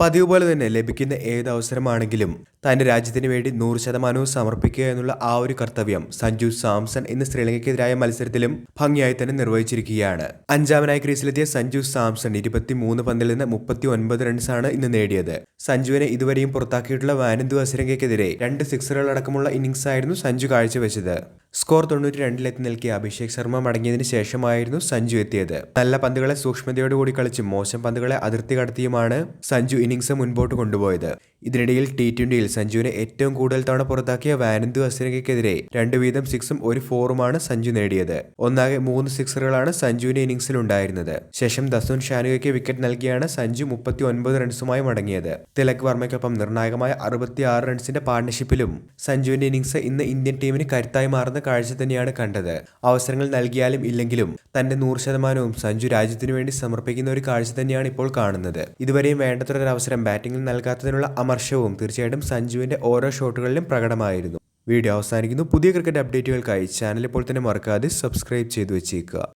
പതിവ് പോലെ തന്നെ ലഭിക്കുന്ന ഏത് അവസരമാണെങ്കിലും തന്റെ രാജ്യത്തിന് വേണ്ടി 100% സമർപ്പിക്കുക എന്നുള്ള ആ ഒരു കർത്തവ്യം സഞ്ജു സാംസൺ ഇന്ന് ശ്രീലങ്കയ്ക്കെതിരായ മത്സരത്തിലും ഭംഗിയായി തന്നെ നിർവഹിച്ചിരിക്കുകയാണ്. അഞ്ചാമനായി ക്രീസിലെത്തിയ സഞ്ജു സാംസൺ 23 പന്തിൽ നിന്ന് 39 റൺസാണ് ഇന്ന് നേടിയത്. സഞ്ജുവിനെ ഇതുവരെയും പുറത്താക്കിയിട്ടുള്ള വാനന്ദു അസരങ്കയ്ക്കെതിരെ 2 സിക്സറുകളടക്കമുള്ള ഇന്നിംഗ്സ് ആയിരുന്നു സഞ്ജു കാഴ്ചവെച്ചത്. സ്കോർ 92 നിൽക്കിയ അഭിഷേക് ശർമ്മ മടങ്ങിയതിനു ശേഷമായിരുന്നു സഞ്ജു എത്തിയത്. നല്ല പന്തുകളെ സൂക്ഷ്മതയോടുകൂടി കളിച്ചും മോശം പന്തുകളെ അതിർത്തി കടത്തിയുമാണ് സഞ്ജു ഇന്നിംഗ്സ് മുൻപോട്ട് കൊണ്ടുപോയത്. ഇതിനിടയിൽ T20യിൽ സഞ്ജുവിനെ ഏറ്റവും കൂടുതൽ തവണ പുറത്താക്കിയ വാനന്ദു അസരങ്കയ്ക്കെതിരെ 2 വീതം 6ഉം ഒരു 4ഉമാണ് സഞ്ജു നേടിയത്. ഒന്നാകെ 3 സിക്സറുകളാണ് സഞ്ജുവിന്റെ ഇന്നിംഗ്സിൽ ഉണ്ടായിരുന്നത്. ശേഷം ദസുൻ ഷാനുകയ്ക്ക് വിക്കറ്റ് നൽകിയാണ് സഞ്ജു 39 റൺസുമായി മടങ്ങിയത്. തിലക് വർമ്മയ്ക്കൊപ്പം നിർണായകമായ 66 റൺസിന്റെ പാർട്ണർഷിപ്പിലും സഞ്ജുവിന്റെ ഇന്നിംഗ്സ് ഇന്ന് ഇന്ത്യൻ ടീമിന് കരുത്തായി മാറുന്ന കാഴ്ച തന്നെയാണ് കണ്ടത്. അവസരങ്ങൾ നൽകിയാലും ഇല്ലെങ്കിലും തന്റെ 100%വും സഞ്ജു രാജ്യത്തിനു വേണ്ടി സമർപ്പിക്കുന്ന ഒരു കാഴ്ച തന്നെയാണ് ഇപ്പോൾ കാണുന്നത്. ഇതുവരെയും വേണ്ടത്ര ഒരു അവസരം ബാറ്റിംഗിൽ നൽകാത്തതിനുള്ള അമർഷവും തീർച്ചയായിട്ടും സഞ്ജുവിന്റെ ഓരോ ഷോട്ടുകളിലും പ്രകടമായിരുന്നു. വീഡിയോ അവസാനിക്കുന്നു. പുതിയ ക്രിക്കറ്റ് അപ്ഡേറ്റുകൾക്കായി ചാനൽ ഇപ്പോൾ തന്നെ മറക്കാതെ സബ്സ്ക്രൈബ് ചെയ്തു വെച്ചേക്കുക.